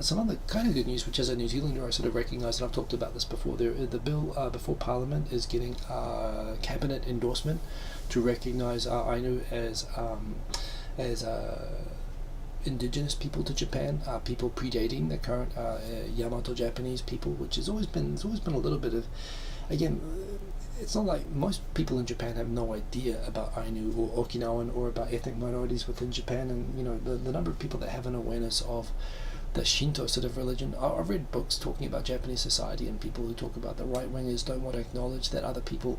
some other kind of good news, which as a New Zealander I sort of recognise, and I've talked about this before, the bill before Parliament is getting cabinet endorsement to recognise Ainu as indigenous people to Japan, people predating the current Yamato Japanese people, which has always been a little bit of, again, it's not like most people in Japan have no idea about Ainu or Okinawan or about ethnic minorities within Japan, and the number of people that have an awareness of the Shinto sort of religion. I've read books talking about Japanese society, and people who talk about the right wingers don't want to acknowledge that other people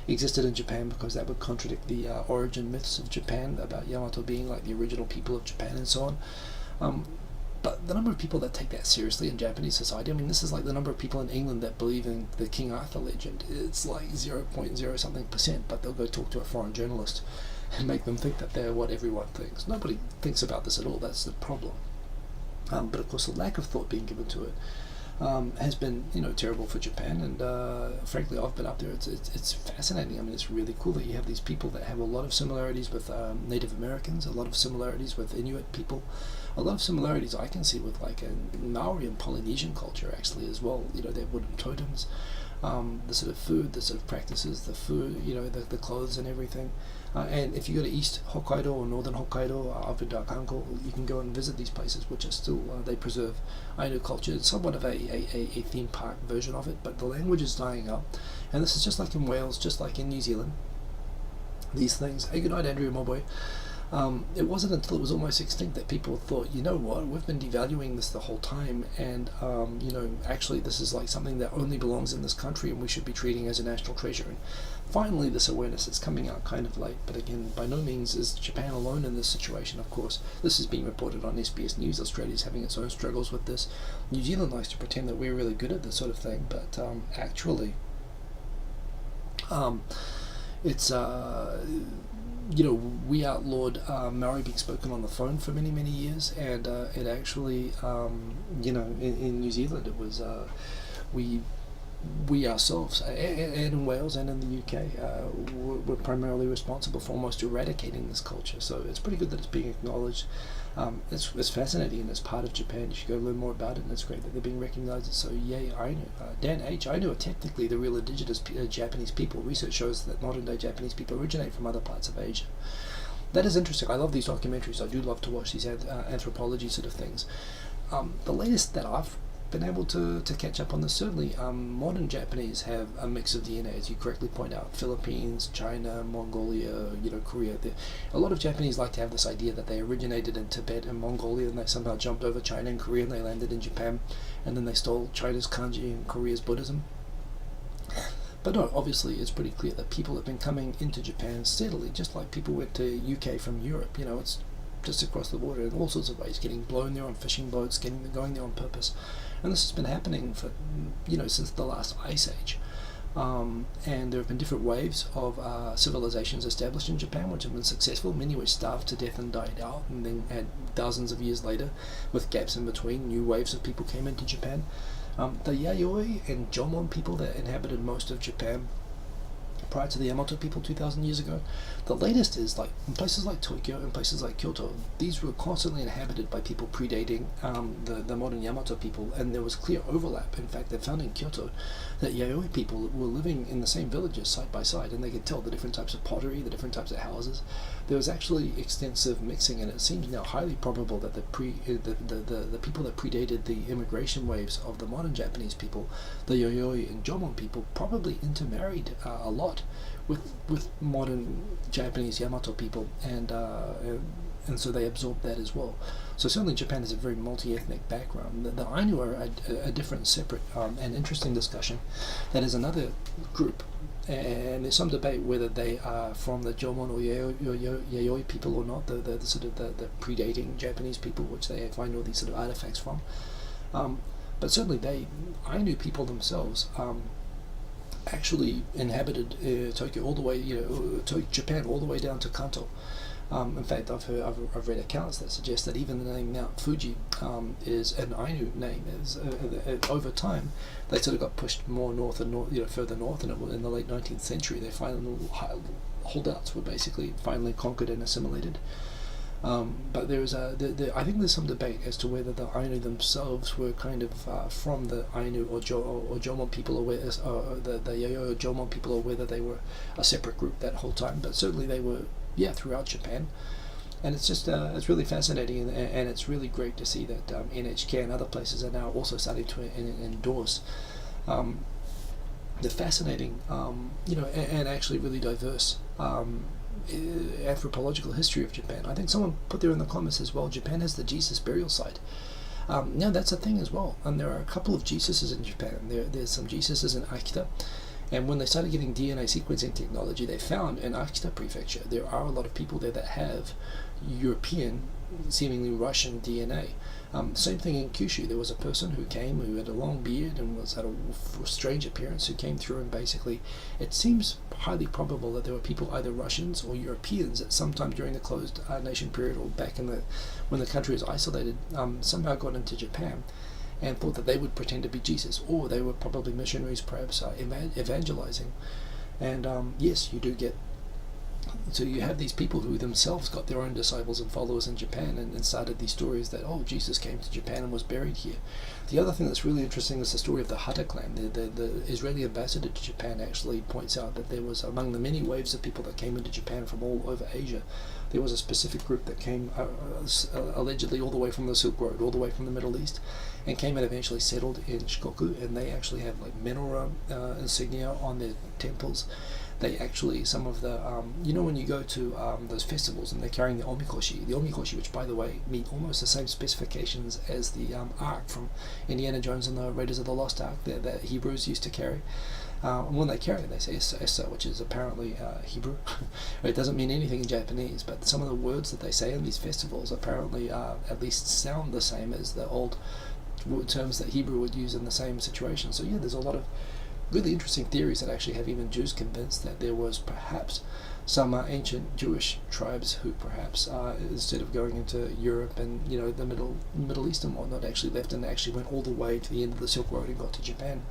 existed in Japan because that would contradict the origin myths of Japan about Yamato being like the original people of Japan and so on. But the number of people that take that seriously in Japanese society, I mean, this is like the number of people in England that believe in the King Arthur legend. It's like 0.0 something percent, but they'll go talk to a foreign journalist and make them think that they're what everyone thinks. Nobody thinks about this at all. That's the problem. But of course, the lack of thought being given to it has been, terrible for Japan. And frankly, I've been up there. It's fascinating. I mean, it's really cool that you have these people that have a lot of similarities with Native Americans, a lot of similarities with Inuit people, a lot of similarities I can see with like a Maori and Polynesian culture actually as well. Their wooden totems, the sort of food, the sort of practices, the food, the clothes and everything. And if you go to East Hokkaido or Northern Hokkaido, up in Dakanko, you can go and visit these places, which are still, they preserve Ainu culture. It's somewhat of a theme park version of it, but the language is dying out. And this is just like in Wales, just like in New Zealand. These things. Hey, good night, Andrew Moboy. It wasn't until it was almost extinct that people thought, you know what, we've been devaluing this the whole time, and actually this is like something that only belongs in this country and we should be treating as a national treasure. And finally this awareness is coming out kind of late, but again, by no means is Japan alone in this situation. Of course, this is being reported on SBS News. Australia's having its own struggles with this. New Zealand likes to pretend that we're really good at this sort of thing, but actually it's we outlawed Maori being spoken on the phone for many, many years, and it actually, in New Zealand, it was we ourselves, and in Wales and in the UK, were primarily responsible for almost eradicating this culture. So it's pretty good that it's being acknowledged. It's fascinating, and it's part of Japan. You should go learn more about it, and it's great that they're being recognized. So yay, Ainu. Dan H. Ainu are technically the real indigenous Japanese people. Research shows that modern day Japanese people originate from other parts of Asia. That is interesting. I love these documentaries. I do love to watch these anthropology sort of things. The latest that I've been able to catch up on this, certainly modern Japanese have a mix of DNA, as you correctly point out. Philippines, China, Mongolia, Korea. A lot of Japanese like to have this idea that they originated in Tibet and Mongolia, and they somehow jumped over China and Korea and they landed in Japan, and then they stole China's kanji and Korea's Buddhism. But no, obviously it's pretty clear that people have been coming into Japan steadily, just like people went to UK from Europe. It's just across the water in all sorts of ways, getting blown there on fishing boats, going there on purpose. And this has been happening for, since the last ice age. And there have been different waves of civilizations established in Japan, which have been successful, many which starved to death and died out, and then had thousands of years later, with gaps in between, new waves of people came into Japan. The Yayoi and Jomon people that inhabited most of Japan prior to the Yamato people 2,000 years ago. The latest is like in places like Tokyo and places like Kyoto, these were constantly inhabited by people predating the modern Yamato people, and there was clear overlap. In fact, they found in Kyoto that Yayoi people were living in the same villages side by side, and they could tell the different types of pottery, the different types of houses. There was actually extensive mixing, and it seems now highly probable that the people that predated the immigration waves of the modern Japanese people, the Yayoi and Jomon people, probably intermarried a lot with modern Japanese Yamato people, and so they absorbed that as well. So certainly Japan has a very multi-ethnic background. The Ainu are a different, separate, and interesting discussion. That is another group, and there's some debate whether they are from the Jomon or Yayoi people or not, the sort of the predating Japanese people, which they find all these sort of artifacts from. But certainly Ainu people themselves actually inhabited Tokyo all the way, Japan all the way down to Kanto. In fact, I've read accounts that suggest that even the name Mount Fuji is an Ainu name. Over time, they sort of got pushed more north and further north, and in the late 19th century, they finally holdouts were basically finally conquered and assimilated. But there is I think there's some debate as to whether the Ainu themselves were kind of from the Ainu or Jomon people, or whether the Yayoi or Jomon people, or whether they were a separate group that whole time. But certainly they were, throughout Japan. And it's just it's really fascinating, and it's really great to see that NHK and other places are now also starting to endorse the fascinating, and actually really diverse anthropological history of Japan. I think someone put there in the comments as well, Japan has the Jesus burial site. Now that's a thing as well, and there are a couple of Jesuses in Japan. There's some Jesuses in Akita, and when they started getting DNA sequencing technology, they found in Akita Prefecture there are a lot of people there that have European, seemingly Russian DNA. Same thing in Kyushu. There was a person who came who had a long beard and had a strange appearance, who came through, and basically it seems highly probable that there were people, either Russians or Europeans, at some time during the closed nation period, or back in when the country was isolated, somehow got into Japan and thought that they would pretend to be Jesus, or they were probably missionaries, perhaps evangelizing. And yes, you do get. So you have these people who themselves got their own disciples and followers in Japan, and started these stories that, Jesus came to Japan and was buried here. The other thing that's really interesting is the story of the Hatta clan. The Israeli ambassador to Japan actually points out that there was, among the many waves of people that came into Japan from all over Asia, there was a specific group that came allegedly all the way from the Silk Road, all the way from the Middle East, and came and eventually settled in Shikoku, and they actually have like menorah insignia on their temples. They actually, some of the, when you go to those festivals and they're carrying the omikoshi, which by the way meet almost the same specifications as the Ark from Indiana Jones and the Raiders of the Lost Ark that Hebrews used to carry. And when they carry it, they say Essa, which is apparently Hebrew. It doesn't mean anything in Japanese, but some of the words that they say in these festivals apparently at least sound the same as the old terms that Hebrew would use in the same situation. So there's a lot of really interesting theories that actually have even Jews convinced that there was perhaps some ancient Jewish tribes who perhaps instead of going into Europe and the Middle East and whatnot, actually left and actually went all the way to the end of the Silk Road and got to Japan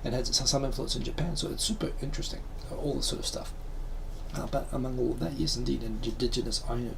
and had some influence in Japan. So it's super interesting, all this sort of stuff. But among all of that, yes indeed, Indigenous Ainu.